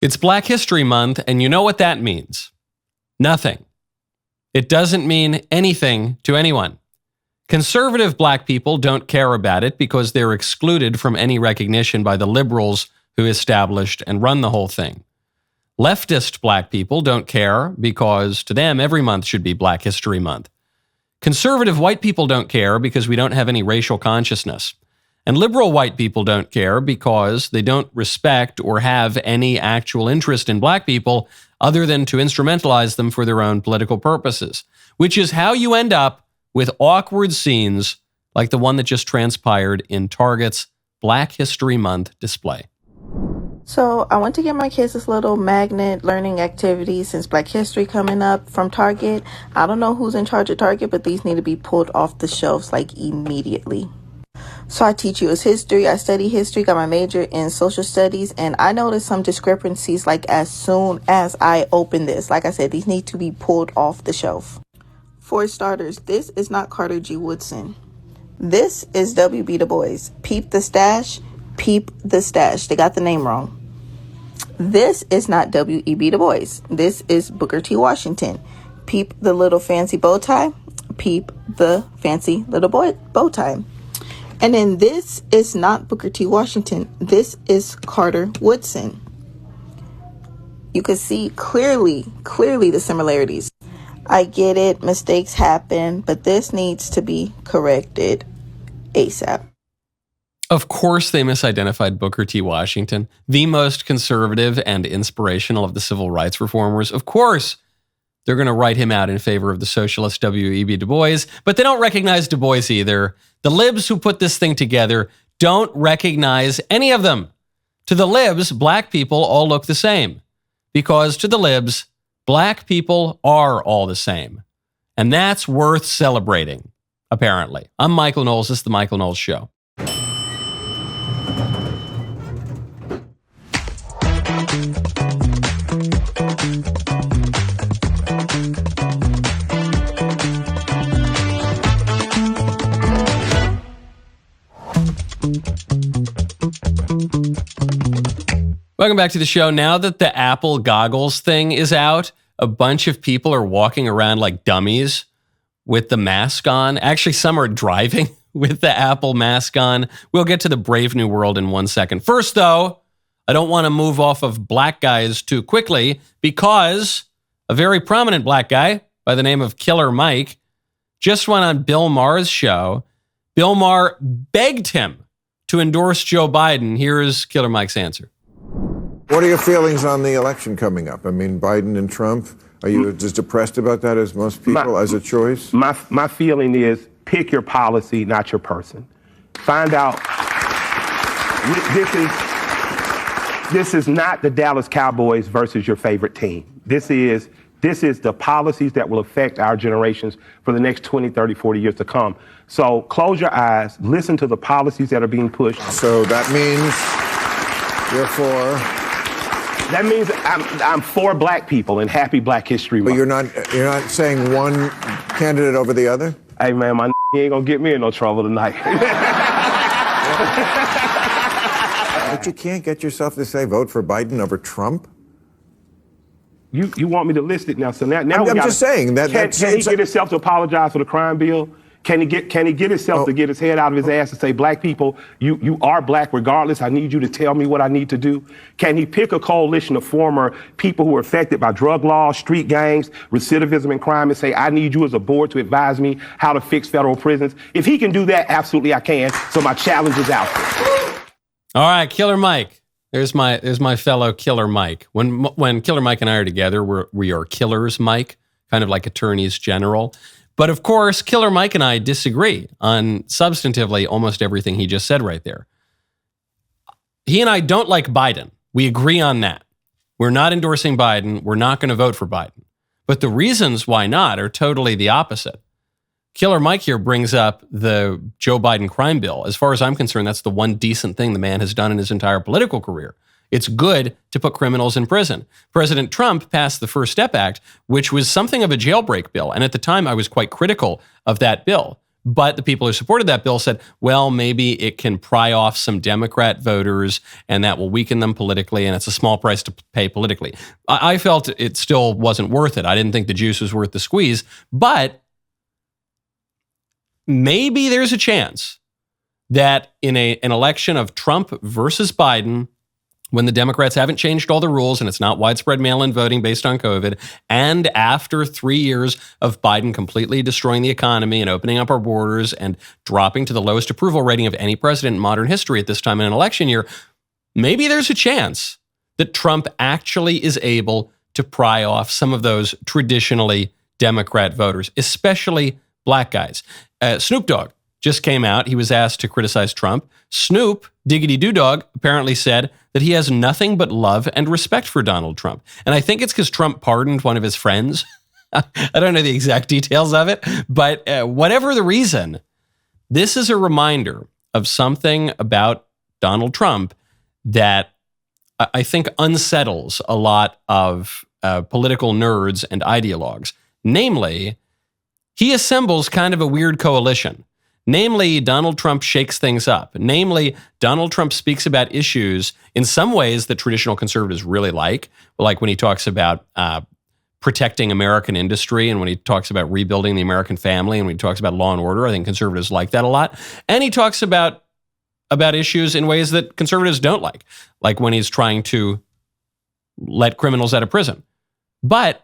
It's Black History Month, and you know what that means. Nothing. It doesn't mean anything to anyone. Conservative black people don't care about it because they're excluded from any recognition by the liberals who established and run the whole thing. Leftist black people don't care because to them every month should be Black History Month. Conservative white people don't care because we don't have any racial consciousness. And liberal white people don't care because they don't respect or have any actual interest in black people other than to instrumentalize them for their own political purposes, which is how you end up with awkward scenes like the one that just transpired in Target's Black History Month display. So I went to get my kids this little magnet learning activity since Black History coming up from Target. I don't know who's in charge of Target, but these need to be pulled off the shelves like immediately. So I teach U.S. history, I study history, got my major in social studies, and I noticed some discrepancies like as soon as I open this. Like I said, these need to be pulled off the shelf. For starters, this is not Carter G. Woodson. This is W.B. Du Bois. Peep the stash, peep the stash. They got the name wrong. This is not W.E.B. Du Bois. This is Booker T. Washington. Peep the little fancy bow tie, peep the fancy little bow tie. And then this is not Booker T. Washington. This is Carter Woodson. You can see clearly the similarities. I get it, mistakes happen, but this needs to be corrected ASAP. Of course they misidentified Booker T. Washington, the most conservative and inspirational of the civil rights reformers. Of course they're going to write him out in favor of the socialist W.E.B. Du Bois, but they don't recognize Du Bois either. The libs who put this thing together don't recognize any of them. To the libs, black people all look the same. Because to the libs, black people are all the same. And that's worth celebrating, apparently. I'm Michael Knowles. This is The Michael Knowles Show. Welcome back to the show. Now that the Apple goggles thing is out, a bunch of people are walking around like dummies with the mask on. Actually, some are driving with the Apple mask on. We'll get to the brave new world in 1 second. First, though, I don't want to move off of black guys too quickly because a very prominent black guy by the name of Killer Mike just went on Bill Maher's show. Bill Maher begged him to endorse Joe Biden. Here's Killer Mike's answer. What are your feelings on the election coming up? I mean, Biden and Trump, are you as depressed about that as most people as a choice? My feeling is pick your policy, not your person. Find out. This is not the Dallas Cowboys versus your favorite team. This is the policies that will affect our generations for the next 20, 30, 40 years to come. So close your eyes, listen to the policies that are being pushed. So that means you're for... That means I'm for black people and happy Black History Month. But you're not saying one candidate over the other? Hey man, my ain't gonna get me in no trouble tonight. But you can't get yourself to say vote for Biden over Trump? You want me to list it now? So now I'm just saying that. Can he get himself to apologize for the crime bill? Can he get himself to get his head out of his ass and say, black people, you are black regardless. I need you to tell me what I need to do. Can he pick a coalition of former people who are affected by drug laws, street gangs, recidivism and crime and say, I need you as a board to advise me how to fix federal prisons? If he can do that, absolutely I can. So my challenge is out there. All right, Killer Mike. There's my fellow Killer Mike. When Killer Mike and I are together, we are Killers Mike, kind of like attorneys general. But of course, Killer Mike and I disagree on substantively almost everything he just said right there. He and I don't like Biden. We agree on that. We're not endorsing Biden. We're not going to vote for Biden. But the reasons why not are totally the opposite. Killer Mike here brings up the Joe Biden crime bill. As far as I'm concerned, that's the one decent thing the man has done in his entire political career. It's good to put criminals in prison. President Trump passed the First Step Act, which was something of a jailbreak bill. And at the time, I was quite critical of that bill. But the people who supported that bill said, well, maybe it can pry off some Democrat voters and that will weaken them politically, and it's a small price to pay politically. I felt it still wasn't worth it. I didn't think the juice was worth the squeeze, but maybe there's a chance that in an election of Trump versus Biden, when the Democrats haven't changed all the rules and it's not widespread mail-in voting based on COVID, and after 3 years of Biden completely destroying the economy and opening up our borders and dropping to the lowest approval rating of any president in modern history at this time in an election year, maybe there's a chance that Trump actually is able to pry off some of those traditionally Democrat voters, especially black guys. Snoop Dogg just came out. He was asked to criticize Trump. Snoop, Diggity Doo Dog, apparently said that he has nothing but love and respect for Donald Trump. And I think it's because Trump pardoned one of his friends. I don't know the exact details of it, but whatever the reason, this is a reminder of something about Donald Trump that I think unsettles a lot of political nerds and ideologues. Namely, he assembles kind of a weird coalition. Namely, Donald Trump shakes things up. Namely, Donald Trump speaks about issues in some ways that traditional conservatives really like when he talks about protecting American industry and when he talks about rebuilding the American family and when he talks about law and order. I think conservatives like that a lot. And he talks about issues in ways that conservatives don't like when he's trying to let criminals out of prison. But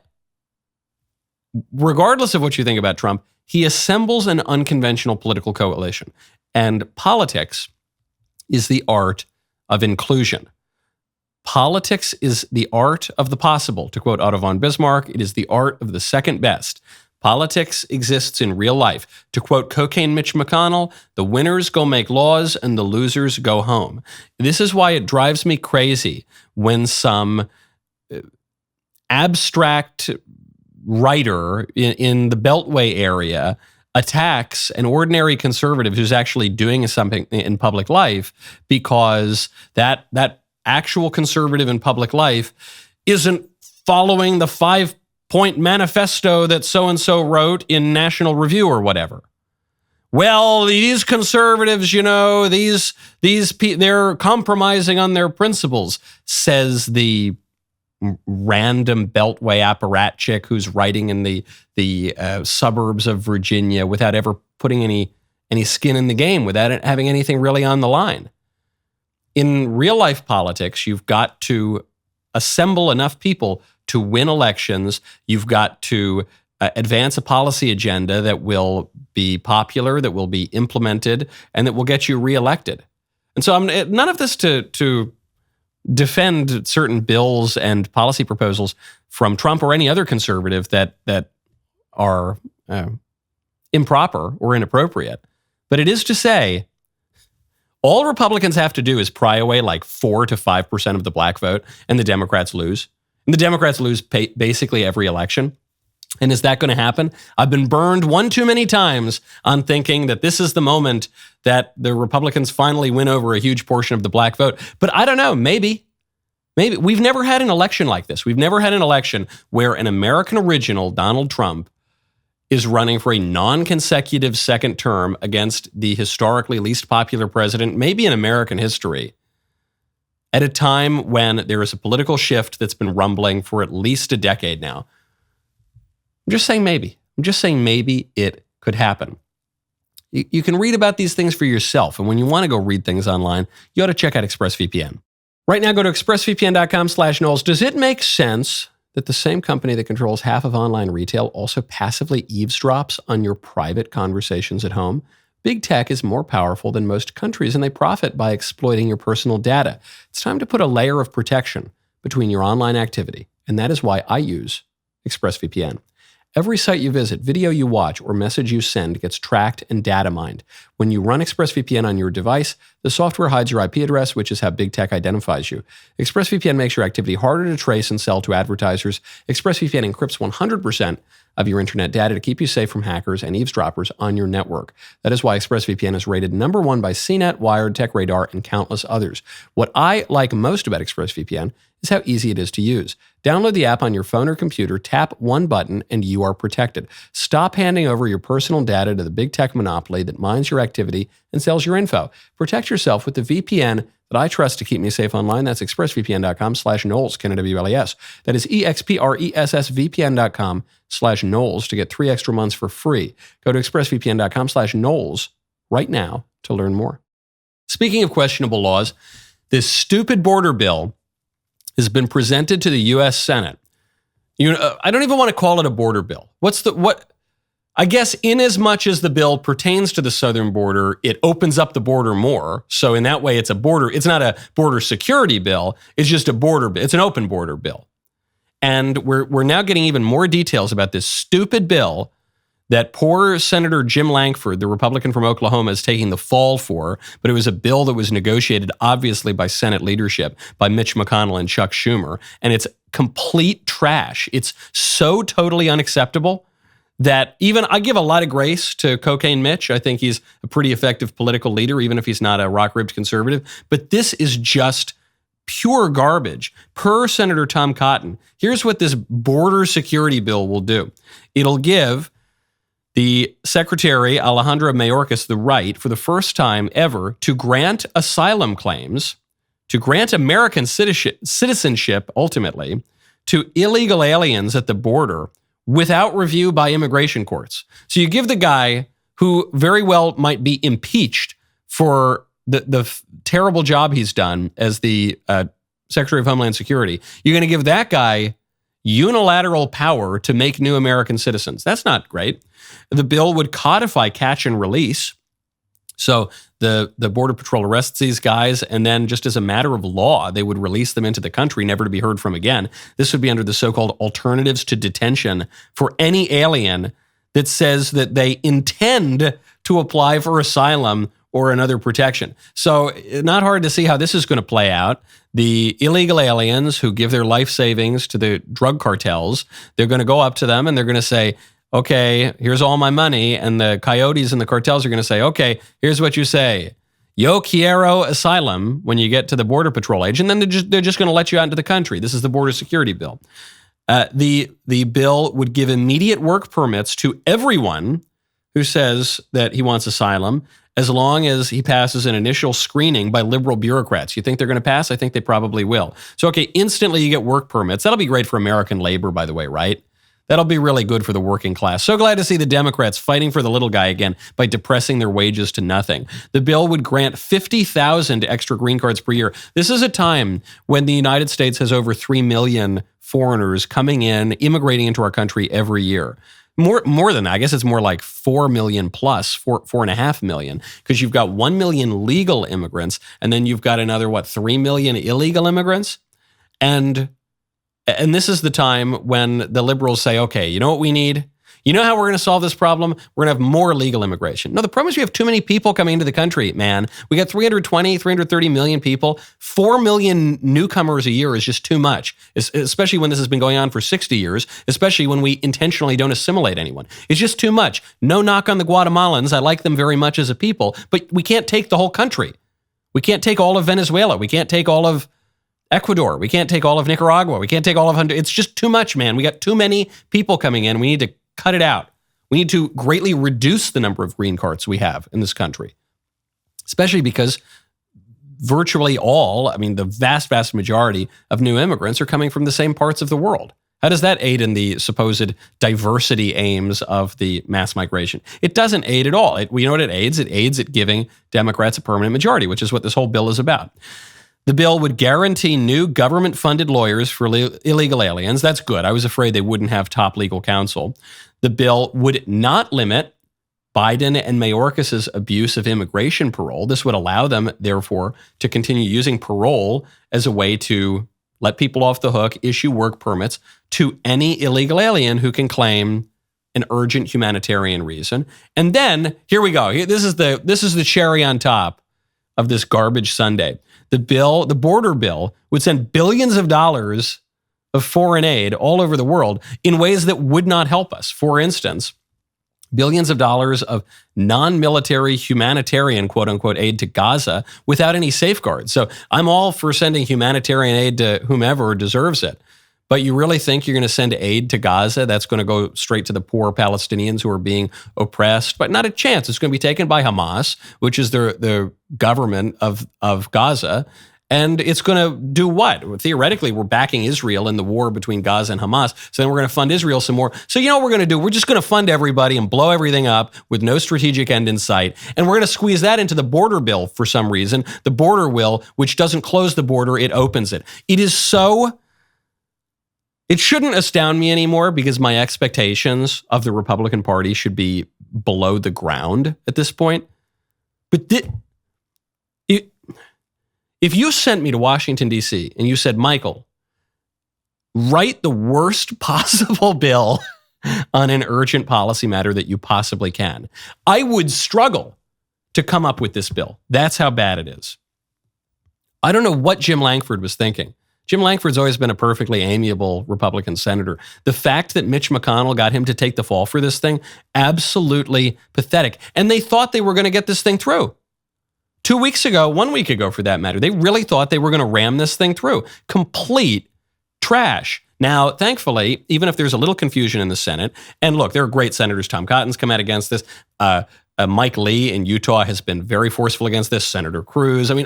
regardless of what you think about Trump, he assembles an unconventional political coalition. And politics is the art of inclusion. Politics is the art of the possible. To quote Otto von Bismarck, it is the art of the second best. Politics exists in real life. To quote Cocaine Mitch McConnell, the winners go make laws and the losers go home. This is why it drives me crazy when some abstract writer in the Beltway area attacks an ordinary conservative who's actually doing something in public life because that actual conservative in public life isn't following the 5-point manifesto that so-and-so wrote in National Review or whatever. Well, these conservatives, they're compromising on their principles, says the random Beltway apparatchik who's writing in the suburbs of Virginia without ever putting any skin in the game, without it having anything really on the line. In real life politics, you've got to assemble enough people to win elections. You've got to advance a policy agenda that will be popular, that will be implemented, and that will get you reelected. And so none of this to defend certain bills and policy proposals from Trump or any other conservative that are improper or inappropriate. But it is to say, all Republicans have to do is pry away like 4 to 5% of the black vote, and the Democrats lose. And the Democrats lose basically every election. And is that going to happen? I've been burned one too many times on thinking that this is the moment that the Republicans finally win over a huge portion of the black vote. But I don't know, maybe. We've never had an election like this. We've never had an election where an American original, Donald Trump, is running for a non-consecutive second term against the historically least popular president, maybe in American history, at a time when there is a political shift that's been rumbling for at least a decade now. I'm just saying maybe. I'm just saying maybe it could happen. You can read about these things for yourself. And when you want to go read things online, you ought to check out ExpressVPN. Right now, go to expressvpn.com/Knowles. Does it make sense that the same company that controls half of online retail also passively eavesdrops on your private conversations at home? Big tech is more powerful than most countries, and they profit by exploiting your personal data. It's time to put a layer of protection between your online activity, and that is why I use ExpressVPN. Every site you visit, video you watch, or message you send gets tracked and data mined. When you run ExpressVPN on your device, the software hides your IP address, which is how big tech identifies you. ExpressVPN makes your activity harder to trace and sell to advertisers. ExpressVPN encrypts 100% of your internet data to keep you safe from hackers and eavesdroppers on your network. That is why ExpressVPN is rated #1 by CNET, Wired, TechRadar, and countless others. What I like most about ExpressVPN is how easy it is to use. Download the app on your phone or computer, tap one button, and you are protected. Stop handing over your personal data to the big tech monopoly that mines your activity and sells your info. Protect yourself with the VPN that I trust to keep me safe online. That's expressvpn.com/Knowles, K-N-W-L-E-S. That is expressvpn.com/Knowles to get 3 extra months for free. Go to expressvpn.com/Knowles right now to learn more. Speaking of questionable laws, this stupid border bill has been presented to the U.S. Senate. I don't even want to call it a border bill. I guess in as much as the bill pertains to the southern border, it opens up the border more. So in that way, it's not a border security bill. It's just it's an open border bill. And we're now getting even more details about this stupid bill that poor Senator Jim Lankford, the Republican from Oklahoma, is taking the fall for. But it was a bill that was negotiated, obviously, by Senate leadership, by Mitch McConnell and Chuck Schumer. And it's complete trash. It's so totally unacceptable that even I give a lot of grace to Cocaine Mitch. I think he's a pretty effective political leader, even if he's not a rock-ribbed conservative. But this is just pure garbage. Per Senator Tom Cotton, here's what this border security bill will do. It'll give the Secretary Alejandro Mayorkas the right, for the first time ever, to grant asylum claims, to grant American citizenship, ultimately, to illegal aliens at the border without review by immigration courts. So you give the guy who very well might be impeached for the terrible job he's done as the Secretary of Homeland Security, you're going to give that guy unilateral power to make new American citizens. That's not great. The bill would codify catch and release. So the Border Patrol arrests these guys, and then just as a matter of law, they would release them into the country, never to be heard from again. This would be under the so-called alternatives to detention for any alien that says that they intend to apply for asylum or another protection. So not hard to see how this is going to play out. The illegal aliens who give their life savings to the drug cartels, they're going to go up to them and they're going to say, okay, here's all my money. And the coyotes and the cartels are going to say, okay, here's what you say. Yo quiero asylum when you get to the Border Patrol agent. And then they're just going to let you out into the country. This is the border security bill. The bill would give immediate work permits to everyone who says that he wants asylum, as long as he passes an initial screening by liberal bureaucrats. You think they're going to pass? I think they probably will. So, okay, instantly you get work permits. That'll be great for American labor, by the way, right? That'll be really good for the working class. So glad to see the Democrats fighting for the little guy again by depressing their wages to nothing. The bill would grant 50,000 extra green cards per year. This is a time when the United States has over 3 million foreigners coming in, immigrating into our country every year. More than that. I guess it's more like 4 million plus, 4.5 million, because you've got 1 million legal immigrants, and then you've got another, 3 million illegal immigrants? And this is the time when the liberals say, okay, you know what we need? You know how we're going to solve this problem? We're going to have more legal immigration. No, the problem is we have too many people coming into the country, man. We got 330 million people. 4 million newcomers a year is just too much, especially when this has been going on for 60 years, especially when we intentionally don't assimilate anyone. It's just too much. No knock on the Guatemalans. I like them very much as a people, but we can't take the whole country. We can't take all of Venezuela. We can't take all of Ecuador. We can't take all of Nicaragua. We can't take all of Honduras. It's just too much, man. We got too many people coming in. We need to cut it out. We need to greatly reduce the number of green cards we have in this country, especially because virtually all, the vast, vast majority of new immigrants are coming from the same parts of the world. How does that aid in the supposed diversity aims of the mass migration? It doesn't aid at all. You know what it aids? It aids at giving Democrats a permanent majority, which is what this whole bill is about. The bill would guarantee new government-funded lawyers for illegal aliens. That's good. I was afraid they wouldn't have top legal counsel. The bill would not limit Biden and Mayorkas' abuse of immigration parole. This would allow them, therefore, to continue using parole as a way to let people off the hook, issue work permits to any illegal alien who can claim an urgent humanitarian reason. And then, here we go. This is the cherry on top of this garbage sundae. The border bill, would send billions of dollars of foreign aid all over the world in ways that would not help us. For instance, billions of dollars of non-military humanitarian, quote unquote, aid to Gaza without any safeguards. So I'm all for sending humanitarian aid to whomever deserves it. But you really think you're going to send aid to Gaza that's going to go straight to the poor Palestinians who are being oppressed? But not a chance. It's going to be taken by Hamas, which is the government of Gaza. And it's going to do what? Theoretically, we're backing Israel in the war between Gaza and Hamas. So then we're going to fund Israel some more. So you know what we're going to do? We're just going to fund everybody and blow everything up with no strategic end in sight. And we're going to squeeze that into the border bill for some reason. The border bill, which doesn't close the border, it opens it. It is so... It shouldn't astound me anymore because my expectations of the Republican Party should be below the ground at this point. But if you sent me to Washington, D.C., and you said, Michael, write the worst possible bill on an urgent policy matter that you possibly can, I would struggle to come up with this bill. That's how bad it is. I don't know what Jim Lankford was thinking. Jim Lankford's always been a perfectly amiable Republican senator. The fact that Mitch McConnell got him to take the fall for this thing, absolutely pathetic. And they thought they were going to get this thing through. 2 weeks ago, 1 week ago for that matter, they really thought they were going to ram this thing through. Complete trash. Now, thankfully, even if there's a little confusion in the Senate, and look, there are great senators. Tom Cotton's come out against this. Mike Lee in Utah has been very forceful against this. Senator Cruz. I mean,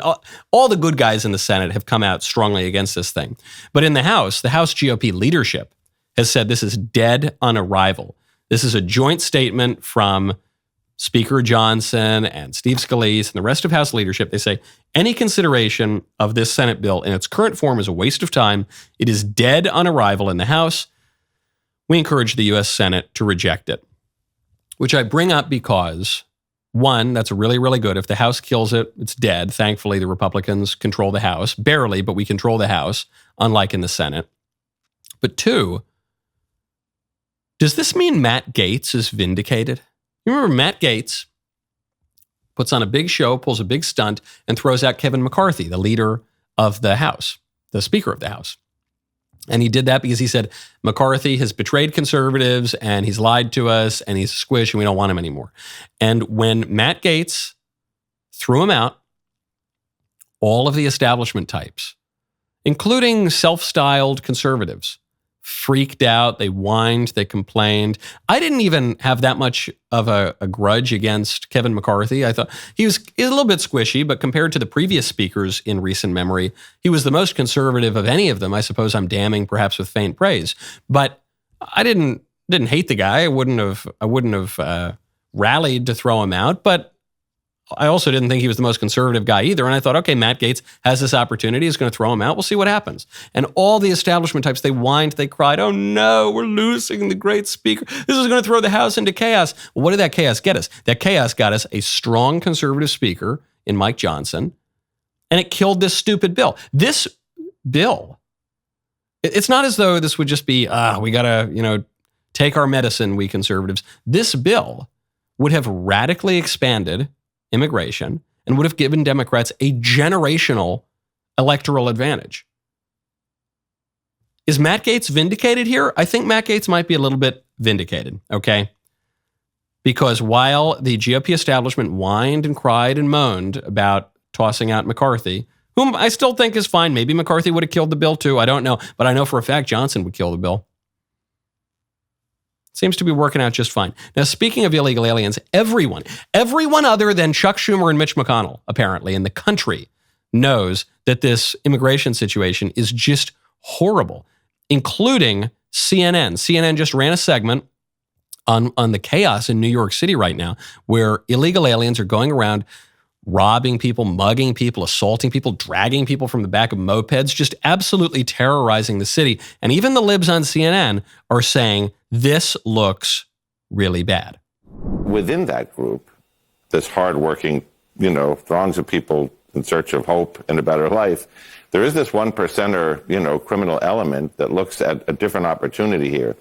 all the good guys in the Senate have come out strongly against this thing. But in the House GOP leadership has said this is dead on arrival. This is a joint statement from Speaker Johnson and Steve Scalise and the rest of House leadership. They say any consideration of this Senate bill in its current form is a waste of time. It is dead on arrival in the House. We encourage the U.S. Senate to reject it. Which I bring up because, one, that's really, really good. If the House kills it, it's dead. Thankfully, the Republicans control the House. Barely, but we control the House, unlike in the Senate. But two, does this mean Matt Gaetz is vindicated? You remember Matt Gaetz puts on a big show, pulls a big stunt, and throws out Kevin McCarthy, the leader of the House, the Speaker of the House. And he did that because he said McCarthy has betrayed conservatives and he's lied to us and he's a squish and we don't want him anymore. And when Matt Gaetz threw him out, all of the establishment types, including self-styled conservatives, freaked out. They whined, they complained. I didn't even have that much of a grudge against Kevin McCarthy. I thought he was a little bit squishy, but compared to the previous speakers in recent memory, he was the most conservative of any of them. I suppose I'm damning perhaps with faint praise, but I didn't hate the guy. I wouldn't have rallied to throw him out, but I also didn't think he was the most conservative guy either. And I thought, okay, Matt Gaetz has this opportunity. He's going to throw him out. We'll see what happens. And all the establishment types, they whined, they cried, oh no, we're losing the great speaker. This is going to throw the House into chaos. Well, what did that chaos get us? That chaos got us a strong conservative speaker in Mike Johnson, and it killed this stupid bill. This bill, it's not as though this would just be, we got to, take our medicine, we conservatives. This bill would have radically expanded immigration and would have given Democrats a generational electoral advantage. Is Matt Gaetz vindicated here? I think Matt Gaetz might be a little bit vindicated, okay? Because while the GOP establishment whined and cried and moaned about tossing out McCarthy, whom I still think is fine. Maybe McCarthy would have killed the bill too. I don't know. But I know for a fact Johnson would kill the bill. Seems to be working out just fine. Now, speaking of illegal aliens, everyone other than Chuck Schumer and Mitch McConnell, apparently, in the country knows that this immigration situation is just horrible, including CNN. CNN just ran a segment on the chaos in New York City right now, where illegal aliens are going around robbing people, mugging people, assaulting people, dragging people from the back of mopeds, just absolutely terrorizing the city. And even the libs on CNN are saying, this looks really bad. Within that group, this hardworking, throngs of people in search of hope and a better life, there is this 1%er, criminal element that looks at a different opportunity here.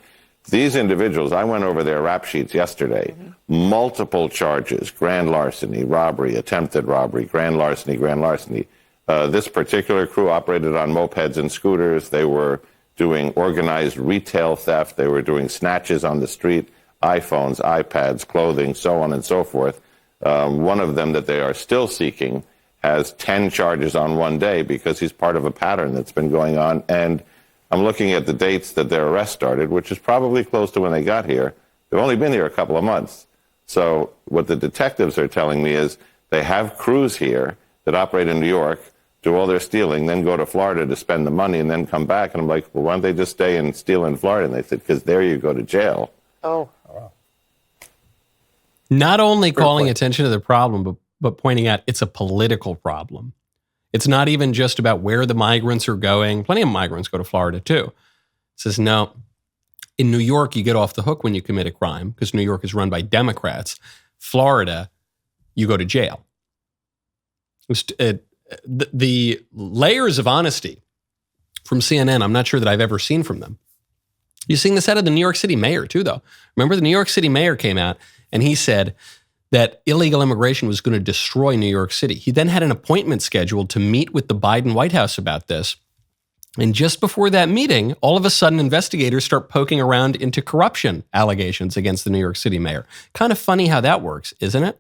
These individuals, I went over their rap sheets yesterday, multiple charges, grand larceny, robbery, attempted robbery, grand larceny. This particular crew operated on mopeds and scooters. They were doing organized retail theft. They were doing snatches on the street. iPhones, iPads, clothing, so on and so forth. One of them that they are still seeking has 10 charges on one day because he's part of a pattern that's been going on. And I'm looking at the dates that their arrest started, which is probably close to when they got here. They've only been here a couple of months. So what the detectives are telling me is they have crews here that operate in New York, do all their stealing, then go to Florida to spend the money and then come back. And I'm like, well, why don't they just stay and steal in Florida? And they said, because there you go to jail. Oh, wow. Not only calling attention to the problem, but pointing out it's a political problem. It's not even just about where the migrants are going. Plenty of migrants go to Florida too. It says, no, in New York, you get off the hook when you commit a crime because New York is run by Democrats. Florida, you go to jail. The layers of honesty from CNN, I'm not sure that I've ever seen from them. You've seen this out of the New York City mayor too, though. Remember, the New York City mayor came out and he said that illegal immigration was going to destroy New York City. He then had an appointment scheduled to meet with the Biden White House about this. And just before that meeting, all of a sudden, investigators start poking around into corruption allegations against the New York City mayor. Kind of funny how that works, isn't it?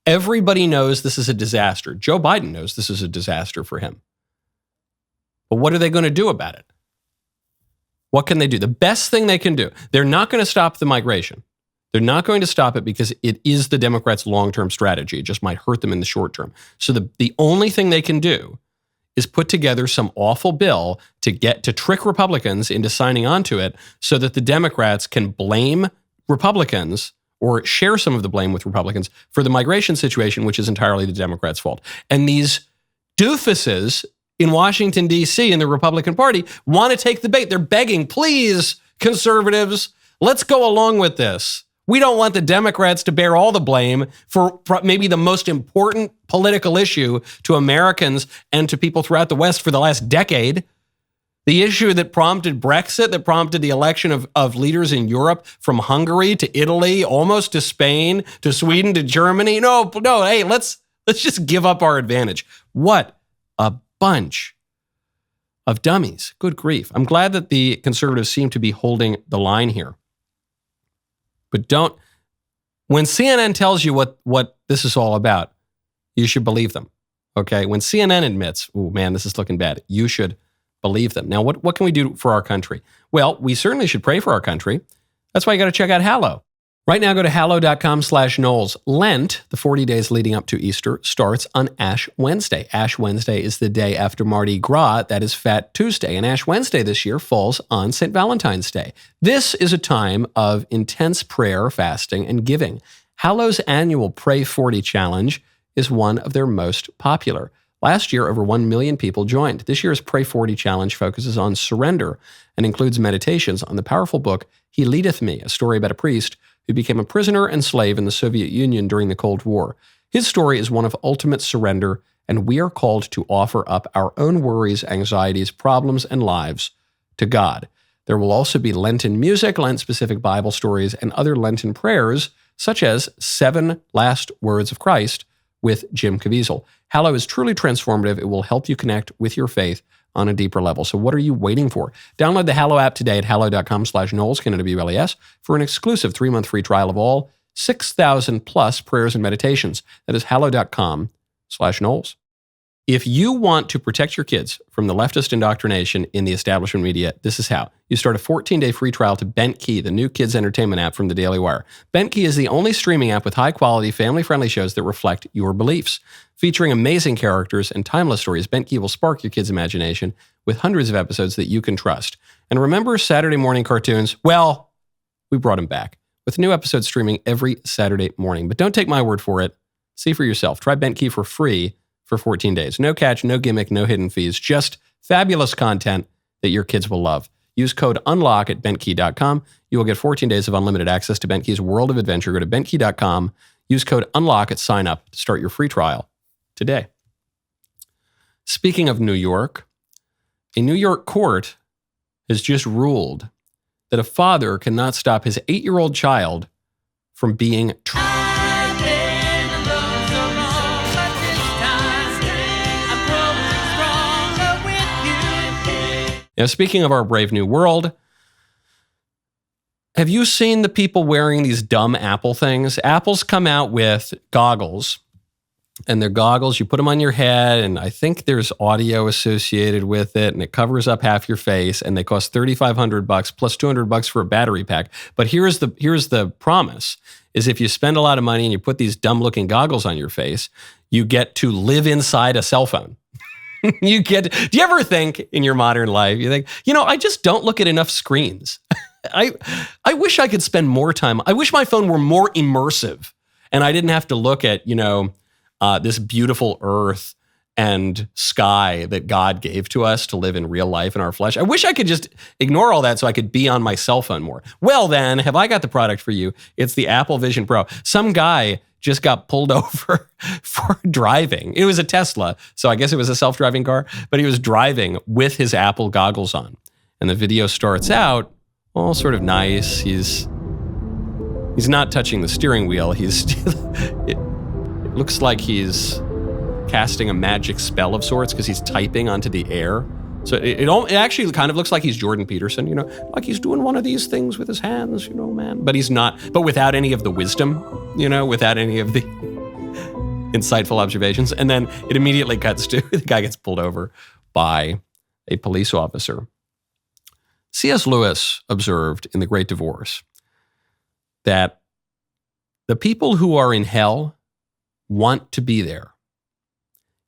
Everybody knows this is a disaster. Joe Biden knows this is a disaster for him. But what are they going to do about it? What can they do? The best thing they can do, they're not going to stop the migration. They're not going to stop it because it is the Democrats' long-term strategy. It just might hurt them in the short term. So the only thing they can do is put together some awful bill to trick Republicans into signing on to it so that the Democrats can blame Republicans or share some of the blame with Republicans for the migration situation, which is entirely the Democrats' fault. And these doofuses in Washington, D.C. in the Republican Party want to take the bait. They're begging, please, conservatives, let's go along with this. We don't want the Democrats to bear all the blame for maybe the most important political issue to Americans and to people throughout the West for the last decade. The issue that prompted Brexit, that prompted the election of leaders in Europe from Hungary to Italy, almost to Spain, to Sweden, to Germany. No, hey, let's just give up our advantage. What a bunch of dummies. Good grief. I'm glad that the conservatives seem to be holding the line here. But when CNN tells you what this is all about, you should believe them, okay? When CNN admits, oh man, this is looking bad, you should believe them. Now, what can we do for our country? Well, we certainly should pray for our country. That's why you got to check out Hallow. Right now, go to hallow.com/Knowles. Lent, the 40 days leading up to Easter, starts on Ash Wednesday. Ash Wednesday is the day after Mardi Gras. That is Fat Tuesday. And Ash Wednesday this year falls on St. Valentine's Day. This is a time of intense prayer, fasting, and giving. Hallow's annual Pray 40 challenge is one of their most popular. Last year, over 1 million people joined. This year's Pray 40 challenge focuses on surrender and includes meditations on the powerful book, He Leadeth Me, a story about a priest who became a prisoner and slave in the Soviet Union during the Cold War. His story is one of ultimate surrender, and we are called to offer up our own worries, anxieties, problems, and lives to God. There will also be Lenten music, Lent-specific Bible stories, and other Lenten prayers, such as 7 Last Words of Christ with Jim Caviezel. Hallow is truly transformative. It will help you connect with your faith on a deeper level. So what are you waiting for? Download the Hallow app today at hallow.com/Knowles, K-N-O-W-L-E-S, for an exclusive 3-month free trial of all 6,000 plus prayers and meditations. That is hallow.com/Knowles. If you want to protect your kids from the leftist indoctrination in the establishment media, this is how. You start a 14-day free trial to Bentkey, the new kids entertainment app from the DailyWire. Bentkey is the only streaming app with high-quality, family-friendly shows that reflect your beliefs. Featuring amazing characters and timeless stories, Bentkey will spark your kids' imagination with hundreds of episodes that you can trust. And remember Saturday morning cartoons? Well, we brought them back, with new episodes streaming every Saturday morning. But don't take my word for it. See for yourself. Try Bentkey for free for 14 days. No catch, no gimmick, no hidden fees, just fabulous content that your kids will love. Use code UNLOCK at bentkey.com. You will get 14 days of unlimited access to Bentkey's world of adventure. Go to bentkey.com. Use code UNLOCK at sign up to start your free trial today. Speaking of New York, a New York court has just ruled that a father cannot stop his 8-year-old child from being Now, speaking of our brave new world, Have you seen the people wearing these dumb Apple things? Apple's come out with goggles, and they're goggles. You put them on your head, and I think there's audio associated with it, and it covers up half your face, and they cost $3,500 plus $200 for a battery pack. But here's the promise: is if you spend a lot of money and you put these dumb-looking goggles on your face, you get to live inside a cell phone. Do you ever think in your modern life, you think, I just don't look at enough screens. I wish I could spend more time. I wish my phone were more immersive and I didn't have to look at, this beautiful earth and sky that God gave to us to live in real life in our flesh. I wish I could just ignore all that so I could be on my cell phone more. Well, then, have I got the product for you? It's the Apple Vision Pro. Some guy just got pulled over for driving. It was a Tesla, so I guess it was a self-driving car, but he was driving with his Apple goggles on. And the video starts out all sort of nice. He's not touching the steering wheel. It looks like he's casting a magic spell of sorts because he's typing onto the air. So it actually kind of looks like he's Jordan Peterson, like he's doing one of these things with his hands, man. But he's not, but without any of the wisdom, without any of the insightful observations. And then it immediately cuts to the guy gets pulled over by a police officer. C.S. Lewis observed in The Great Divorce that the people who are in hell want to be there.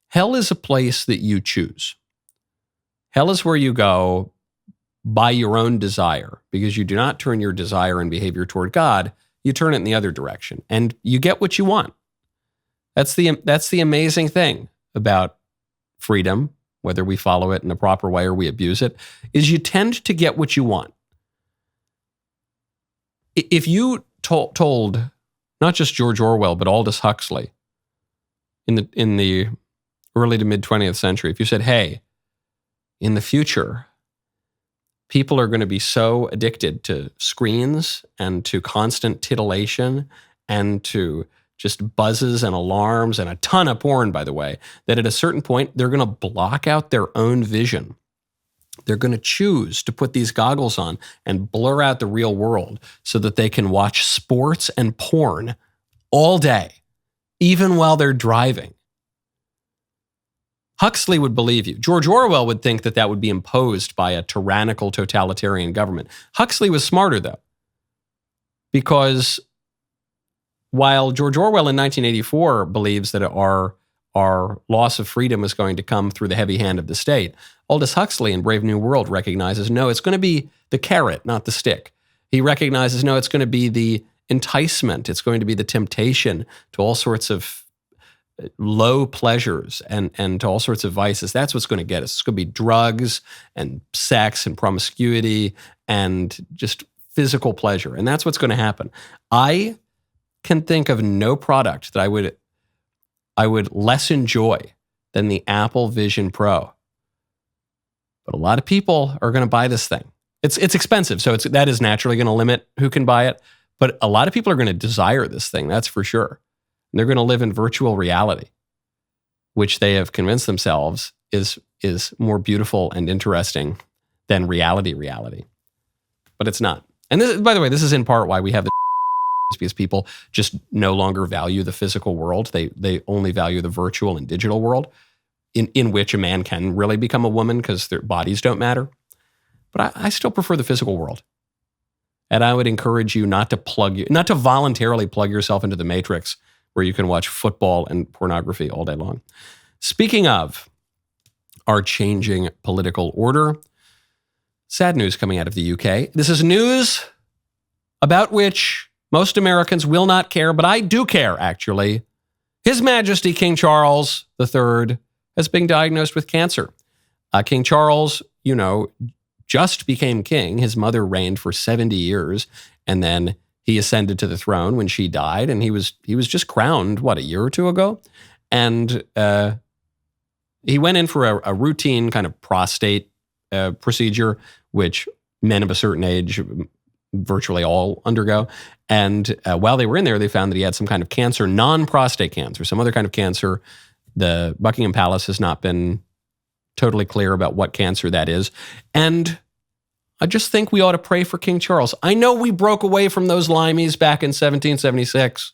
Hell is a place that you choose. Hell is where you go by your own desire, because you do not turn your desire and behavior toward God. You turn it in the other direction, and you get what you want. That's the amazing thing about freedom, whether we follow it in a proper way or we abuse it, is you tend to get what you want. If you told not just George Orwell, but Aldous Huxley in the early to mid 20th century, if you said, hey, in the future, people are going to be so addicted to screens and to constant titillation and to just buzzes and alarms and a ton of porn, by the way, that at a certain point, they're going to block out their own vision. They're going to choose to put these goggles on and blur out the real world so that they can watch sports and porn all day, even while they're driving. Huxley would believe you. George Orwell would think that would be imposed by a tyrannical totalitarian government. Huxley was smarter, though, because while George Orwell in 1984 believes that our loss of freedom is going to come through the heavy hand of the state, Aldous Huxley in Brave New World recognizes, no, it's going to be the carrot, not the stick. He recognizes, no, it's going to be the enticement. It's going to be the temptation to all sorts of low pleasures and to all sorts of vices. That's what's going to get us. It's going to be drugs and sex and promiscuity and just physical pleasure. And that's what's going to happen. I can think of no product that I would less enjoy than the Apple Vision Pro. But a lot of people are going to buy this thing. It's expensive, so that is naturally going to limit who can buy it. But a lot of people are going to desire this thing, that's for sure. And they're going to live in virtual reality, which they have convinced themselves is more beautiful and interesting than reality. But it's not. And this, by the way, this is in part why we have the because people just no longer value the physical world. They only value the virtual and digital world in which a man can really become a woman because their bodies don't matter. But I still prefer the physical world. And I would encourage you not to voluntarily plug yourself into the matrix where you can watch football and pornography all day long. Speaking of our changing political order, sad news coming out of the UK. This is news about which most Americans will not care, but I do care, actually. His Majesty King Charles III has been diagnosed with cancer. King Charles, just became king. His mother reigned for 70 years, and then he ascended to the throne when she died, and he was just crowned, a year or two ago? And he went in for a routine kind of prostate procedure, which men of a certain age virtually all undergo. And while they were in there, they found that he had some kind of cancer, non-prostate cancer, some other kind of cancer. The Buckingham Palace has not been totally clear about what cancer that is. And I just think we ought to pray for King Charles. I know we broke away from those limeys back in 1776.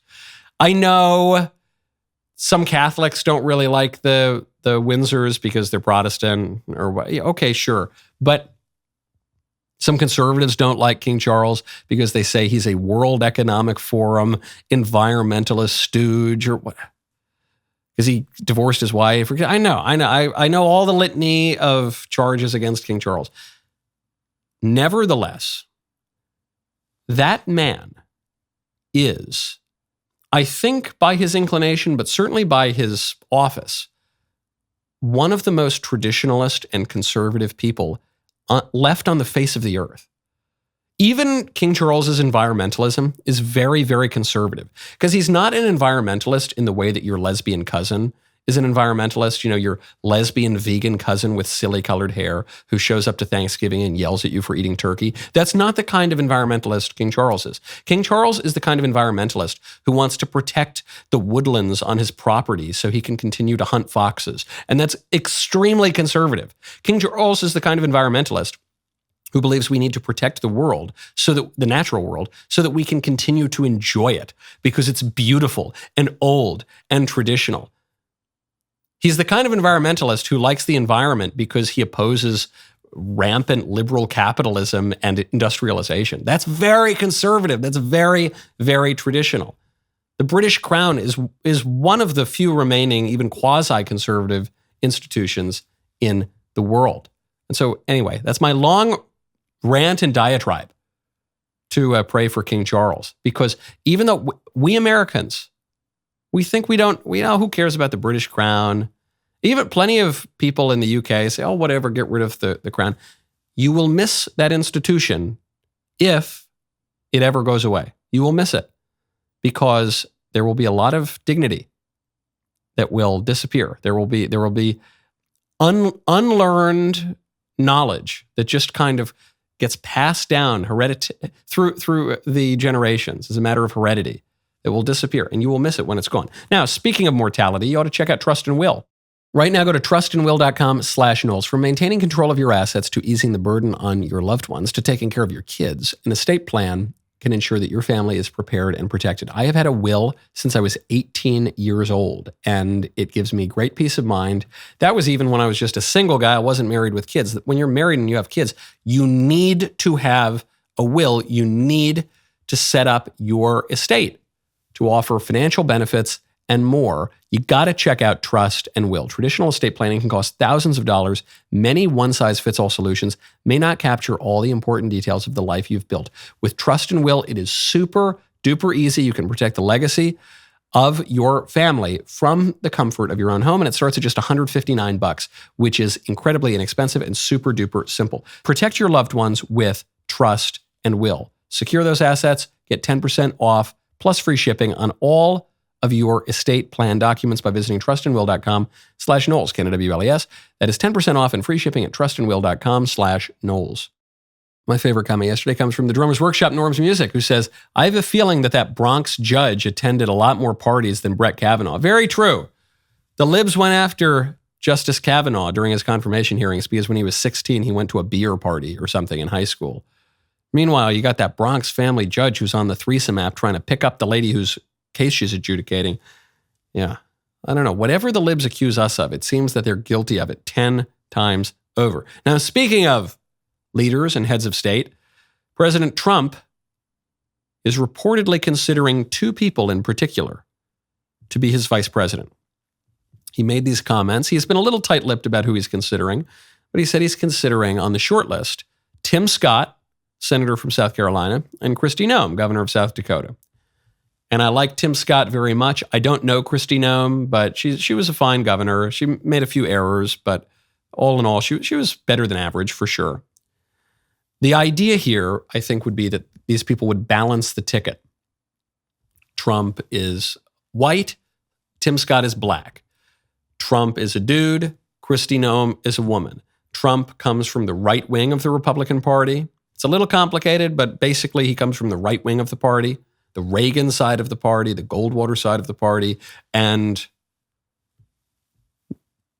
I know some Catholics don't really like the Windsors because they're Protestant or what. Okay, sure. But some conservatives don't like King Charles because they say he's a World Economic Forum environmentalist stooge or what. Because he divorced his wife. I know all the litany of charges against King Charles. Nevertheless, that man is, I think by his inclination, but certainly by his office, one of the most traditionalist and conservative people left on the face of the earth. Even King Charles's environmentalism is very, very conservative because he's not an environmentalist in the way that your lesbian cousin is an environmentalist. You know, your lesbian vegan cousin with silly colored hair who shows up to Thanksgiving and yells at you for eating turkey. That's not the kind of environmentalist King Charles is. King Charles is the kind of environmentalist who wants to protect the woodlands on his property so he can continue to hunt foxes. And that's extremely conservative. King Charles is the kind of environmentalist who believes we need to protect the world, so that the natural world, so that we can continue to enjoy it because it's beautiful and old and traditional. He's the kind of environmentalist who likes the environment because he opposes rampant liberal capitalism and industrialization. That's very conservative. That's very, very traditional. The British Crown is one of the few remaining even quasi-conservative institutions in the world. And so anyway, that's my long rant and diatribe to pray for King Charles, because even though we Americans, we think who cares about the British Crown? Even plenty of people in the UK say, oh, whatever, get rid of the crown. You will miss that institution if it ever goes away. You will miss it because there will be a lot of dignity that will disappear. There will be unlearned knowledge that just kind of gets passed down through the generations as a matter of heredity. It will disappear, and you will miss it when it's gone. Now, speaking of mortality, you ought to check out Trust and Will. Right now, go to trustandwill.com/Knowles. From maintaining control of your assets to easing the burden on your loved ones to taking care of your kids, an estate plan can ensure that your family is prepared and protected. I have had a will since I was 18 years old, and it gives me great peace of mind. That was even when I was just a single guy. I wasn't married with kids. When you're married and you have kids, you need to have a will. You need to set up your estate to offer financial benefits and more. You got to check out Trust and Will. Traditional estate planning can cost thousands of dollars. Many one-size-fits-all solutions may not capture all the important details of the life you've built. With Trust and Will, it is super duper easy. You can protect the legacy of your family from the comfort of your own home, and it starts at just $159, which is incredibly inexpensive and super duper simple. Protect your loved ones with Trust and Will. Secure those assets, get 10% off, plus free shipping on all of your estate plan documents by visiting trustandwill.com/Knowles, Knowles. That is 10% off and free shipping at trustandwill.com/Knowles. My favorite comment yesterday comes from the Drummer's Workshop, Norm's Music, who says, I have a feeling that Bronx judge attended a lot more parties than Brett Kavanaugh. Very true. The libs went after Justice Kavanaugh during his confirmation hearings because when he was 16, he went to a beer party or something in high school. Meanwhile, you got that Bronx family judge who's on the threesome app trying to pick up the lady whose case she's adjudicating. Yeah, I don't know. Whatever the libs accuse us of, it seems that they're guilty of it 10 times over. Now, speaking of leaders and heads of state, President Trump is reportedly considering two people in particular to be his vice president. He made these comments. He's been a little tight-lipped about who he's considering, but he said he's considering on the short list Tim Scott, senator from South Carolina, and Kristi Noem, governor of South Dakota. And I like Tim Scott very much. I don't know Kristi Noem, but she was a fine governor. She made a few errors, but all in all, she was better than average for sure. The idea here, I think, would be that these people would balance the ticket. Trump is white, Tim Scott is black. Trump is a dude, Kristi Noem is a woman. Trump comes from the right wing of the Republican Party. It's a little complicated, but basically he comes from the right wing of the party. The Reagan side of the party, the Goldwater side of the party, and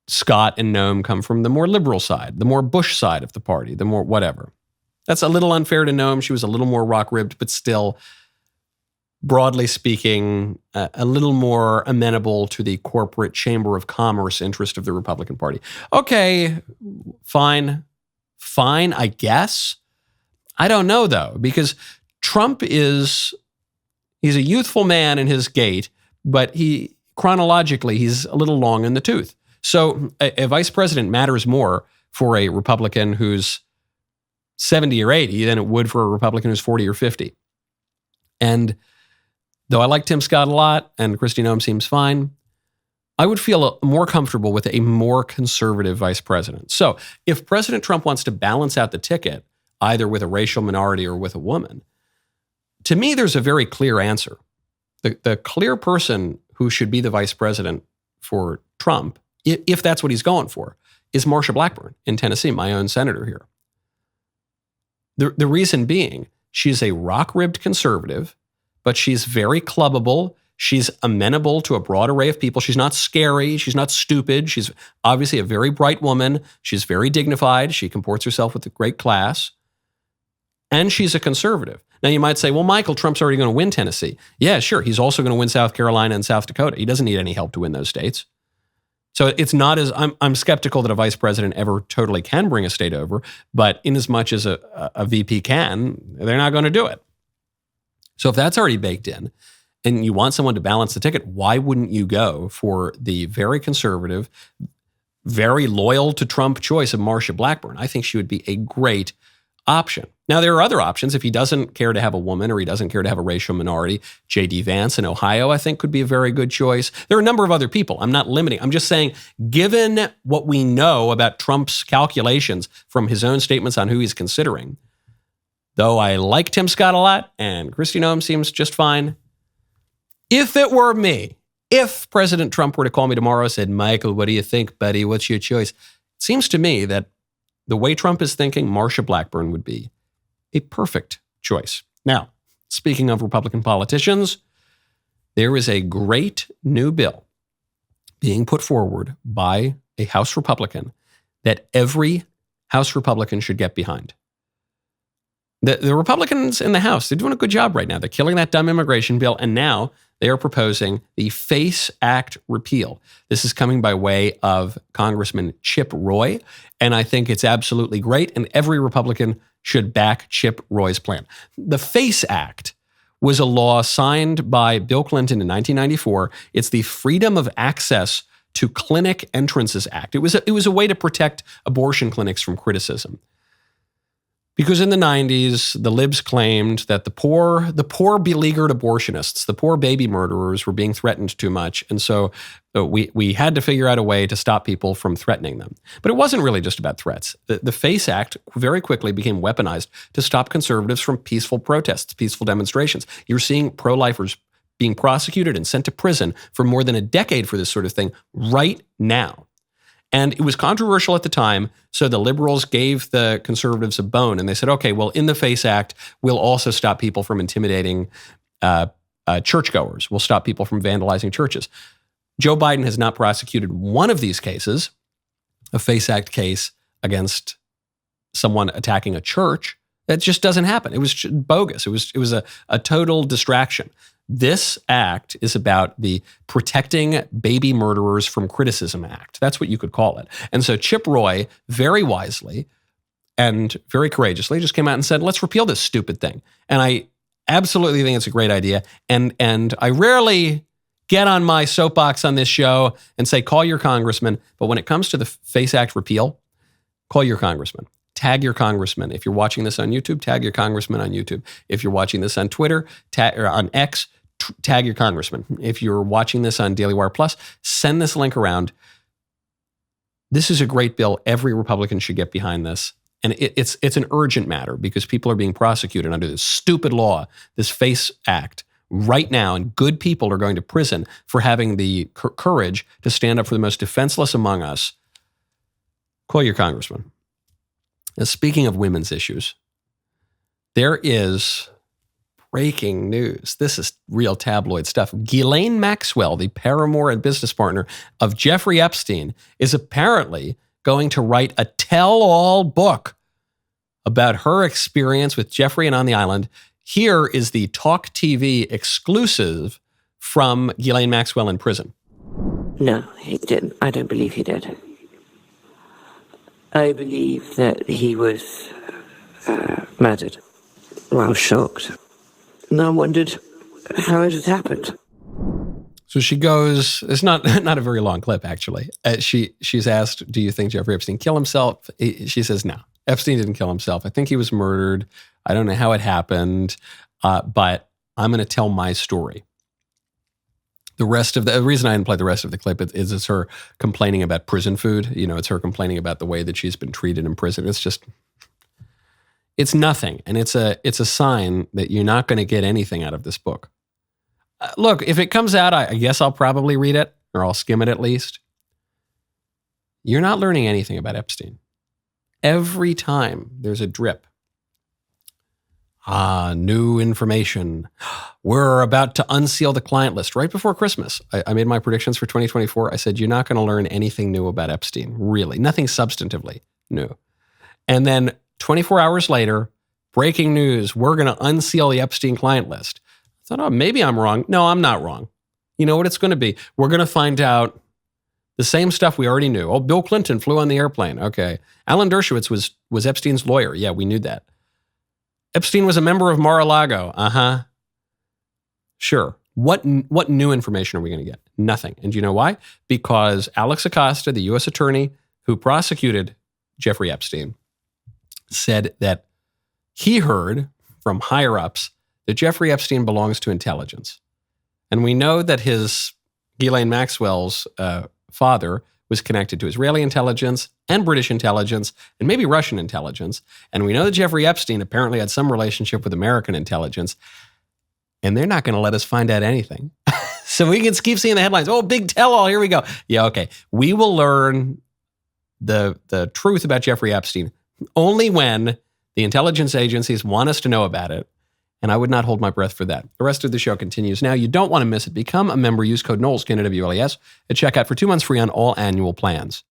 Scott and Noem come from the more liberal side, the more Bush side of the party, the more whatever. That's a little unfair to Noem. She was a little more rock-ribbed, but still, broadly speaking, a little more amenable to the corporate chamber of commerce interest of the Republican Party. Okay, fine, I guess. I don't know, though, because Trump he's a youthful man in his gait, but chronologically, he's a little long in the tooth. So a vice president matters more for a Republican who's 70 or 80 than it would for a Republican who's 40 or 50. And though I like Tim Scott a lot and Kristi Noem seems fine, I would feel more comfortable with a more conservative vice president. So if President Trump wants to balance out the ticket, either with a racial minority or with a woman, to me, there's a very clear answer. The clear person who should be the vice president for Trump, if that's what he's going for, is Marsha Blackburn in Tennessee, my own senator here. The reason being, she's a rock-ribbed conservative, but she's very clubbable. She's amenable to a broad array of people. She's not scary. She's not stupid. She's obviously a very bright woman. She's very dignified. She comports herself with a great class. And she's a conservative. Now, you might say, well, Michael, Trump's already going to win Tennessee. Yeah, sure. He's also going to win South Carolina and South Dakota. He doesn't need any help to win those states. So it's not as, I'm skeptical that a vice president ever totally can bring a state over, but in as much as a VP can, they're not going to do it. So if that's already baked in and you want someone to balance the ticket, why wouldn't you go for the very conservative, very loyal to Trump choice of Marsha Blackburn? I think she would be a great option. Now, there are other options. If he doesn't care to have a woman or he doesn't care to have a racial minority, J.D. Vance in Ohio, I think, could be a very good choice. There are a number of other people. I'm not limiting. I'm just saying, given what we know about Trump's calculations from his own statements on who he's considering, though I like Tim Scott a lot and Kristi Noem seems just fine, if it were me, if President Trump were to call me tomorrow and said, Michael, what do you think, buddy? What's your choice? It seems to me that the way Trump is thinking, Marsha Blackburn would be a perfect choice. Now, speaking of Republican politicians, there is a great new bill being put forward by a House Republican that every House Republican should get behind. The Republicans in the House, they're doing a good job right now. They're killing that dumb immigration bill, and now they are proposing the FACE Act repeal. This is coming by way of Congressman Chip Roy, and I think it's absolutely great, and every Republican should back Chip Roy's plan. The FACE Act was a law signed by Bill Clinton in 1994. It's the Freedom of Access to Clinic Entrances Act. It was a way to protect abortion clinics from criticism. Because in the 90s, the libs claimed that the poor beleaguered abortionists, the poor baby murderers were being threatened too much. And so we had to figure out a way to stop people from threatening them. But it wasn't really just about threats. The FACE Act very quickly became weaponized to stop conservatives from peaceful protests, peaceful demonstrations. You're seeing pro-lifers being prosecuted and sent to prison for more than a decade for this sort of thing right now. And it was controversial at the time, so the liberals gave the conservatives a bone, and they said, okay, well, in the FACE Act, we'll also stop people from intimidating churchgoers. We'll stop people from vandalizing churches. Joe Biden has not prosecuted one of these cases, a FACE Act case against someone attacking a church. That just doesn't happen. It was bogus. It was a total distraction. This act is about the Protecting Baby Murderers from Criticism Act. That's what you could call it. And so Chip Roy, very wisely and very courageously, just came out and said, let's repeal this stupid thing. And I absolutely think it's a great idea. And I rarely get on my soapbox on this show and say, call your congressman. But when it comes to the FACE Act repeal, call your congressman. Tag your congressman. If you're watching this on YouTube, tag your congressman on YouTube. If you're watching this on Twitter, or on X, tag your congressman. If you're watching this on DailyWire Plus, send this link around. This is a great bill. Every Republican should get behind this. And it's an urgent matter because people are being prosecuted under this stupid law, this FACE Act, right now. And good people are going to prison for having the courage to stand up for the most defenseless among us. Call your congressman. Now, speaking of women's issues, there is breaking news. This is real tabloid stuff. Ghislaine Maxwell, the paramour and business partner of Jeffrey Epstein, is apparently going to write a tell-all book about her experience with Jeffrey and on the island. Here is the Talk TV exclusive from Ghislaine Maxwell in prison. No, he didn't. I don't believe he did. I believe that he was murdered. Well, I was shocked. And I wondered how it had happened. So she goes, it's not a very long clip, actually. She's asked, do you think Jeffrey Epstein killed himself? She says, no, Epstein didn't kill himself. I think he was murdered. I don't know how it happened, but I'm going to tell my story. The reason I didn't play the rest of the clip is it's her complaining about prison food. You know, it's her complaining about the way that she's been treated in prison. It's nothing. And it's a sign that you're not going to get anything out of this book. Look, if it comes out, I guess I'll probably read it, or I'll skim it at least. You're not learning anything about Epstein. Every time there's a drip. New information. We're about to unseal the client list. Right before Christmas, I made my predictions for 2024. I said, you're not going to learn anything new about Epstein. Really. Nothing substantively new. And then 24 hours later, breaking news, we're going to unseal the Epstein client list. I thought, maybe I'm wrong. No, I'm not wrong. You know what it's going to be? We're going to find out the same stuff we already knew. Oh, Bill Clinton flew on the airplane. Okay. Alan Dershowitz was Epstein's lawyer. Yeah, we knew that. Epstein was a member of Mar-a-Lago. Uh-huh. Sure. What new information are we going to get? Nothing. And do you know why? Because Alex Acosta, the U.S. attorney who prosecuted Jeffrey Epstein, said that he heard from higher-ups that Jeffrey Epstein belongs to intelligence. And we know that Ghislaine Maxwell's father was connected to Israeli intelligence and British intelligence and maybe Russian intelligence. And we know that Jeffrey Epstein apparently had some relationship with American intelligence. And they're not going to let us find out anything. So we can keep seeing the headlines. Oh, big tell-all, here we go. Yeah, okay. We will learn the truth about Jeffrey Epstein only when the intelligence agencies want us to know about it. And I would not hold my breath for that. The rest of the show continues now. You don't want to miss it. Become a member. Use code Knowles, Knowles, at checkout for 2 months free on all annual plans.